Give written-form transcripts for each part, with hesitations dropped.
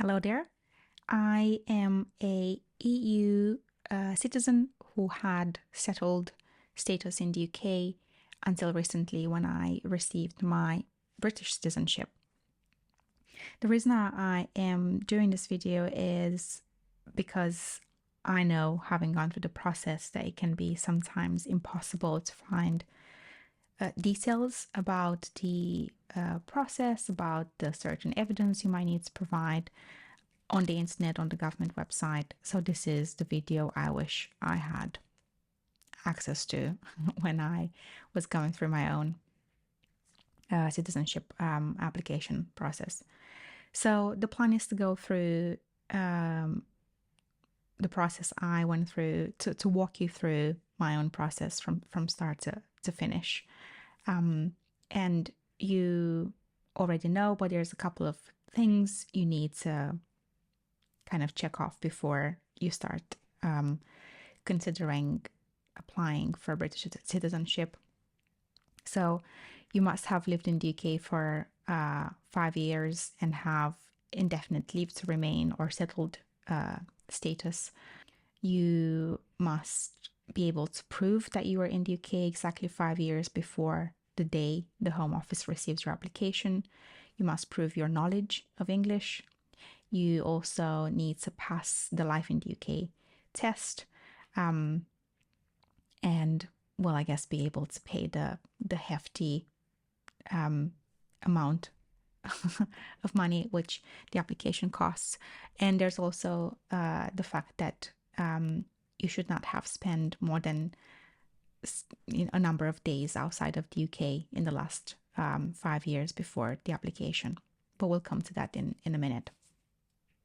Hello there. I am a EU citizen who had settled status in the UK until recently when I received my British citizenship. The reason I am doing this video is because I know, having gone through the process, that it can be sometimes impossible to find details about the process, about the certain evidence you might need to provide on the internet, on the government website. So this is the video I wish I had access to when I was going through my own citizenship application process. So the plan is to go through the process I went through, to walk you through my own process from start to finish. And you already know, but there's a couple of things you need to kind of check off before you start considering applying for British citizenship. So you must have lived in the UK for 5 years and have indefinite leave to remain or settled status. You must be able to prove that you were in the UK exactly 5 years before the day the Home Office receives your application. You must prove your knowledge of English. You also need to pass the Life in the UK test, and, well, I guess be able to pay the hefty amount of money which the application costs. And there's also the fact that you should not have spent more than a number of days outside of the UK in the last 5 years before the application. But we'll come to that in a minute.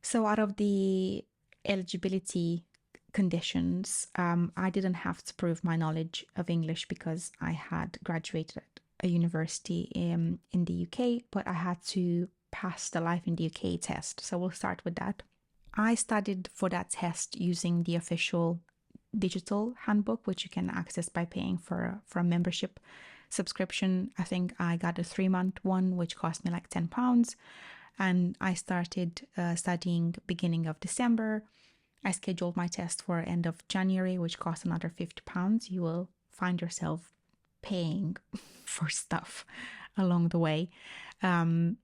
So out of the eligibility conditions, I didn't have to prove my knowledge of English because I had graduated at a university in the UK, but I had to pass the Life in the UK test. So we'll start with that. I studied for that test using the official digital handbook, which you can access by paying for a membership subscription. I think I got a 3-month one, which cost me like £10. And I started studying beginning of December. I scheduled my test for end of January, which cost another £50. You will find yourself paying for stuff along the way. And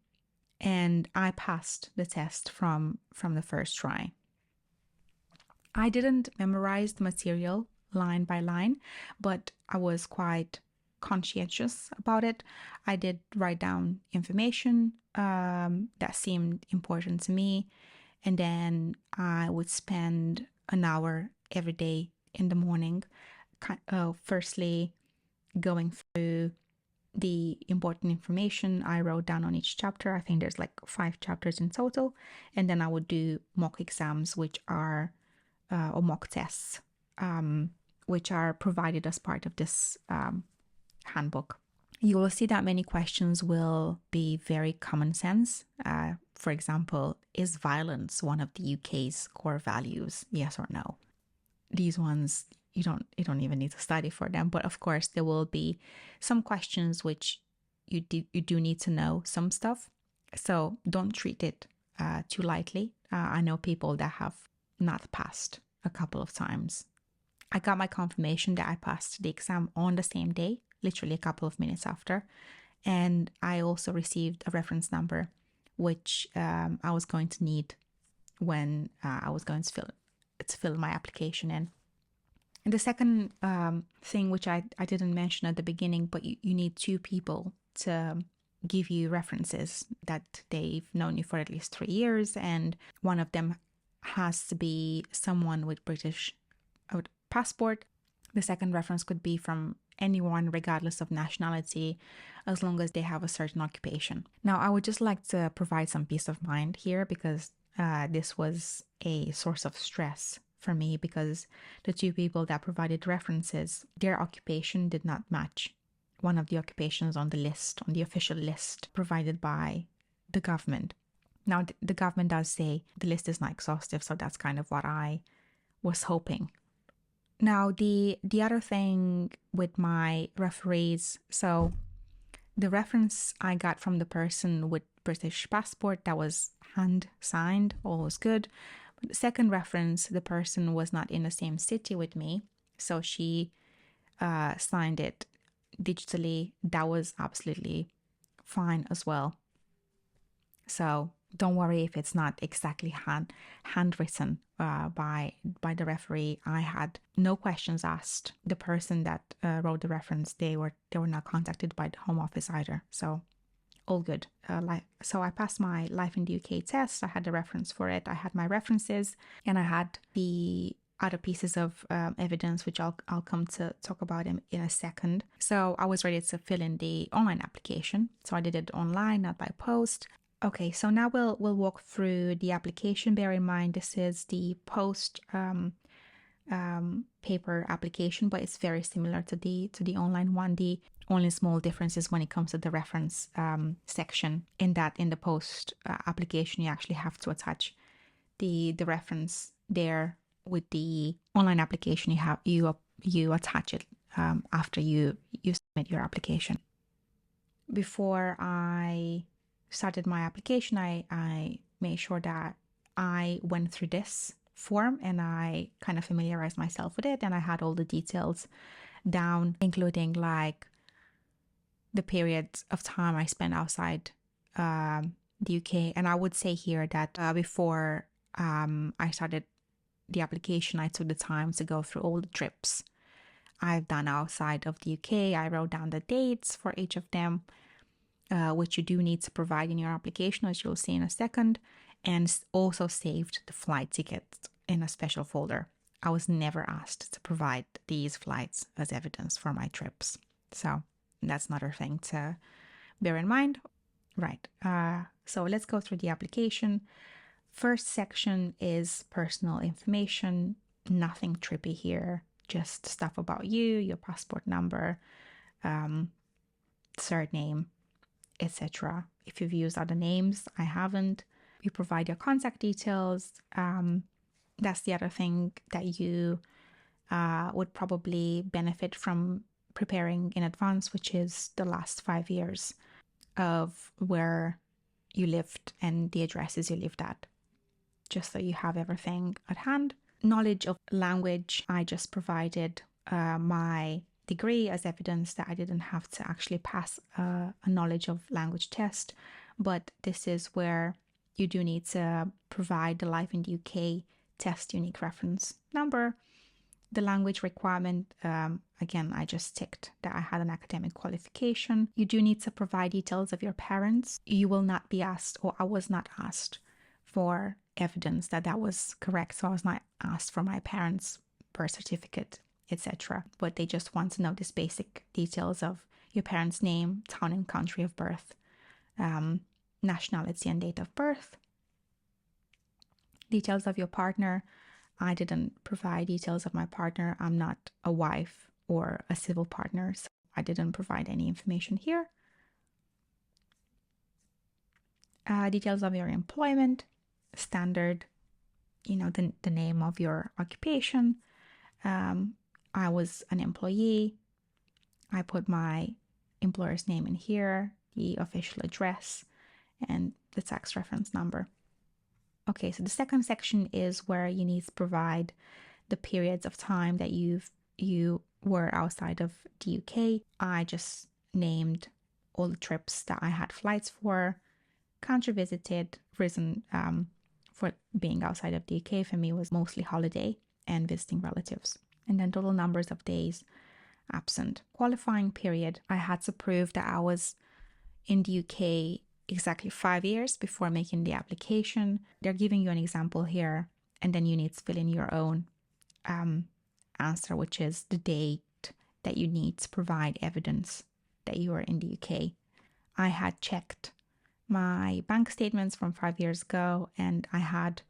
I passed the test from the first try. I didn't memorize the material line by line, but I was quite conscientious about it. I did write down information that seemed important to me, and then I would spend an hour every day in the morning, firstly going through the important information I wrote down on each chapter. I think there's like 5 chapters in total, and then I would do mock exams, which are or mock tests, which are provided as part of this handbook. You will see that many questions will be very common sense. For example, is violence one of the UK's core values? Yes or no? These ones, you don't even need to study for them. But of course, there will be some questions which you do need to know some stuff. So don't treat it too lightly. I know people that have not passed a couple of times. I got my confirmation that I passed the exam on the same day, literally a couple of minutes after. And I also received a reference number, which I was going to need when I was going to fill my application in. And the second thing, which I didn't mention at the beginning, but you need 2 people to give you references that they've known you for at least 3 years, and one of them has to be someone with British passport. The second reference could be from anyone regardless of nationality, as long as they have a certain occupation. Now, I would just like to provide some peace of mind here, because this was a source of stress for me, because the 2 people that provided references, their occupation did not match one of the occupations on the list, on the official list provided by the government. Now, the government does say the list is not exhaustive, so that's kind of what I was hoping. Now, the other thing with my referees, so the reference I got from the person with British passport that was hand signed, all was good. But the second reference, the person was not in the same city with me, so she signed it digitally. That was absolutely fine as well. So don't worry if it's not exactly handwritten by the referee. I had no questions asked. The person that wrote the reference, they were not contacted by the Home Office either. So all good. So I passed my Life in the UK test. I had the reference for it. I had my references, and I had the other pieces of evidence, which I'll come to talk about in a second. So I was ready to fill in the online application. So I did it online, not by post. Okay, so now we'll walk through the application. Bear in mind this is the post paper application, but it's very similar to the online one. The only small difference is when it comes to the reference section. In the post application, you actually have to attach the reference there. With the online application, you attach it after you submit your application. Before I started my application, I made sure that I went through this form and I kind of familiarized myself with it, and I had all the details down, including like the periods of time I spent outside the UK. And I would say here that before I started the application, I took the time to go through all the trips I've done outside of the UK. I wrote down the dates for each of them, which you do need to provide in your application, as you'll see in a second, and also saved the flight tickets in a special folder. I was never asked to provide these flights as evidence for my trips. So that's another thing to bear in mind. Right. So let's go through the application. First section is personal information. Nothing trippy here. Just stuff about you, your passport number, surname, etc. If you've used other names, I haven't. You provide your contact details. That's the other thing that you would probably benefit from preparing in advance, which is the last 5 years of where you lived and the addresses you lived at, just so you have everything at hand. Knowledge of language, I just provided my degree as evidence that I didn't have to actually pass a knowledge of language test, but this is where you do need to provide the Life in the UK test unique reference number. The language requirement, again, I just ticked that I had an academic qualification. You do need to provide details of your parents. You will not be asked, or I was not asked for evidence that was correct. So I was not asked for my parents' birth certificate, etc. But they just want to know these basic details of your parents' name, town and country of birth, nationality and date of birth. Details of your partner. I didn't provide details of my partner. I'm not a wife or a civil partner, so I didn't provide any information here. Details of your employment, standard, the name of your occupation. I was an employee. I put my employer's name in here, the official address, and the tax reference number. Okay, so the second section is where you need to provide the periods of time that you were outside of the UK. I just named all the trips that I had flights for, country visited. Reason for being outside of the UK for me was mostly holiday and visiting relatives. And then total numbers of days absent. Qualifying period, I had to prove that I was in the UK exactly 5 years before making the application. They're giving you an example here, and then you need to fill in your own answer, which is the date that you need to provide evidence that you are in the UK. I had checked my bank statements from 5 years ago, and I had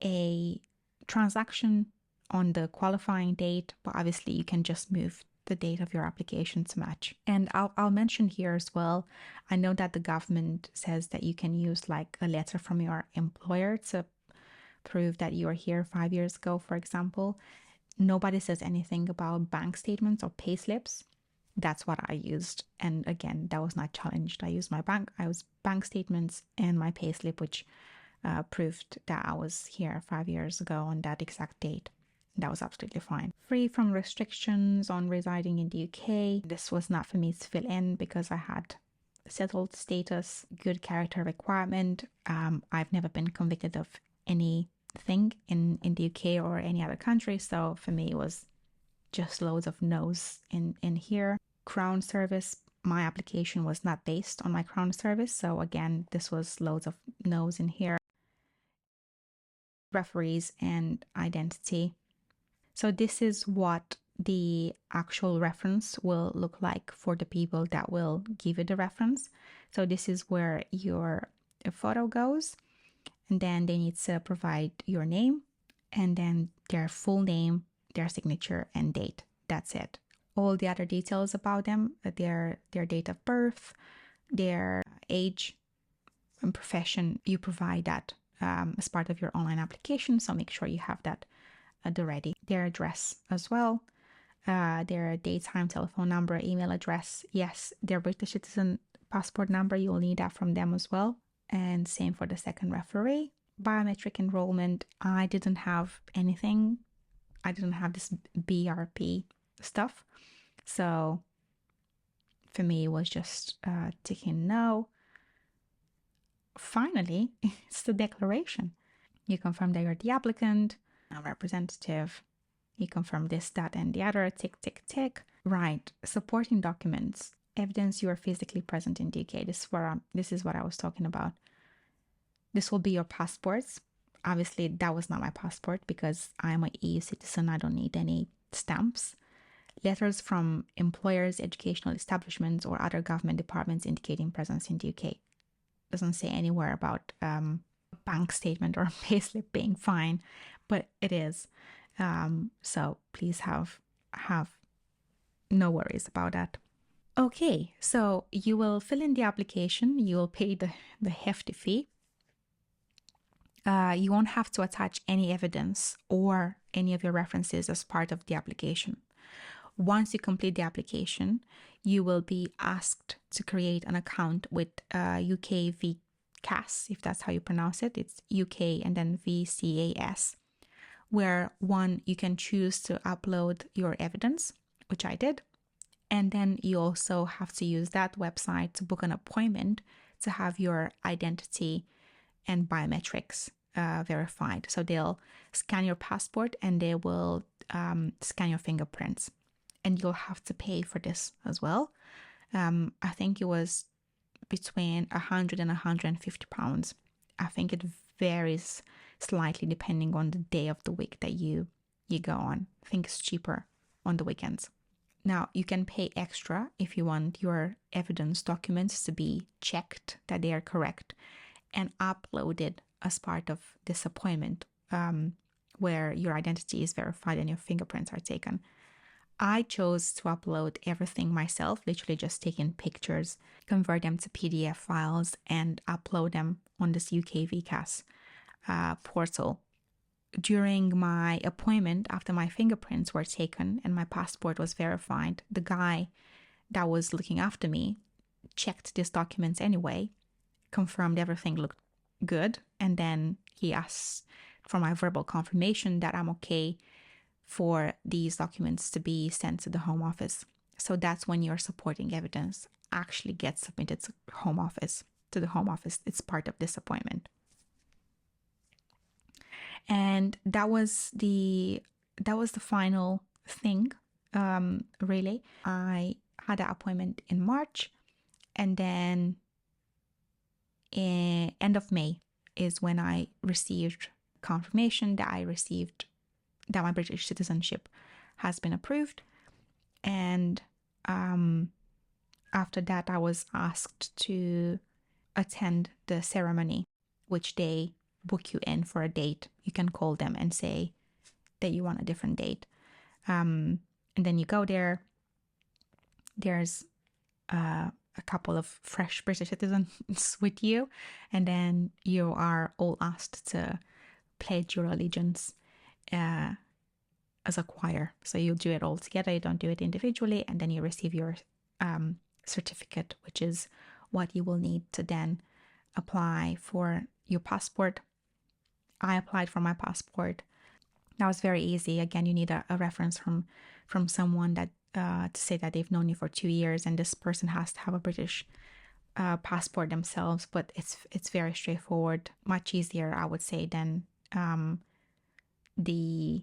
a transaction on the qualifying date, but obviously you can just move the date of your application to match. And I'll mention here as well, I know that the government says that you can use like a letter from your employer to prove that you were here 5 years ago, for example. Nobody says anything about bank statements or pay slips. that's what I used. And again, that was not challenged. I used bank statements and my payslip, which proved that I was here 5 years ago on that exact date. That was absolutely fine. Free from restrictions on residing in the UK. This was not for me to fill in because I had settled status, good character requirement. I've never been convicted of anything in the UK or any other country. So for me, it was just loads of no's in here. Crown service. My application was not based on my crown service. So again, this was loads of no's in here. Referees and identity. So this is what the actual reference will look like for the people that will give you the reference. So this is where your photo goes, and then they need to provide your name and then their full name, their signature and date. That's it. All the other details about them, their date of birth, their age and profession, you provide that as part of your online application. So make sure you have that at the ready. Their address as well, their daytime telephone number, email address. Yes, their British citizen passport number, you'll need that from them as well. And same for the second referee. Biometric enrollment, I didn't have anything. I didn't have this BRP stuff. So for me, it was just ticking no. Finally, it's the declaration. You confirm that you're the applicant, a representative. You confirm this, that, and the other. Tick, tick, tick. Right. Supporting documents. Evidence you are physically present in the UK. This is what I was talking about. This will be your passports. Obviously, that was not my passport because I'm an EU citizen. I don't need any stamps. Letters from employers, educational establishments, or other government departments indicating presence in the UK. Doesn't say anywhere about bank statement or payslip being fine, but it is. So please have no worries about that. Okay, so you will fill in the application. You will pay the hefty fee. You won't have to attach any evidence or any of your references as part of the application. Once you complete the application, you will be asked to create an account with UK VCAS, if that's how you pronounce it. It's UK and then VCAS, where one, you can choose to upload your evidence, which I did. And then you also have to use that website to book an appointment to have your identity and biometrics verified. So they'll scan your passport and they will scan your fingerprints. And you'll have to pay for this as well. I think it was between £100 and £150. I think it varies slightly depending on the day of the week that you go on. I think it's cheaper on the weekends. Now, you can pay extra if you want your evidence documents to be checked that they are correct and uploaded as part of this appointment, where your identity is verified and your fingerprints are taken. I chose to upload everything myself, literally just taking pictures, convert them to PDF files, and upload them on this UK VCAS portal. During my appointment, after my fingerprints were taken and my passport was verified, the guy that was looking after me checked these documents anyway, confirmed everything looked good, and then he asked for my verbal confirmation that I'm okay for these documents to be sent to the Home Office. So that's when your supporting evidence actually gets submitted to the Home Office. It's part of this appointment. And that was the final thing, really. I had an appointment in March, and then end of May is when I received confirmation that my British citizenship has been approved. And after that, I was asked to attend the ceremony, which they book you in for a date. You can call them and say that you want a different date. And then you go there. There's a couple of fresh British citizens with you. And then you are all asked to pledge your allegiance as a choir. So you do it all together, you don't do it individually, and then you receive your certificate, which is what you will need to then apply for your passport. I applied for my passport. That was very easy. Again, you need a reference from someone that to say that they've known you for 2 years, and this person has to have a British passport themselves. But it's very straightforward, much easier, I would say, than the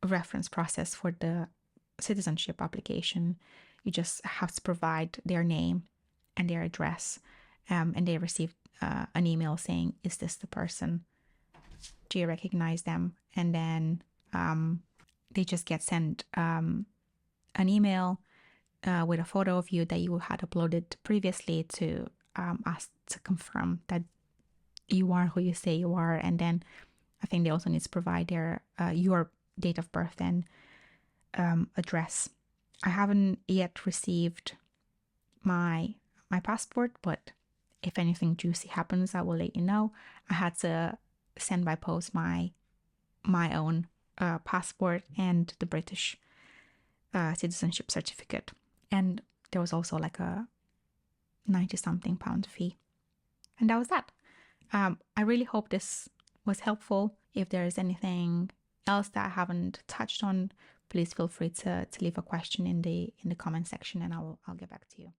reference process for the citizenship application. You just have to provide their name and their address, and they receive an email saying, "Is this the person? Do you recognize them?" And then they just get sent an email with a photo of you that you had uploaded previously to ask to confirm that you are who you say you are. And then I think they also need to provide their your date of birth and address. I haven't yet received my passport, but if anything juicy happens, I will let you know. I had to send by post my own passport and the British citizenship certificate, and there was also like a 90 something pound fee, and that was that. I really hope this was helpful. If there is anything else that I haven't touched on, please feel free to leave a question in the comment section, and I'll get back to you.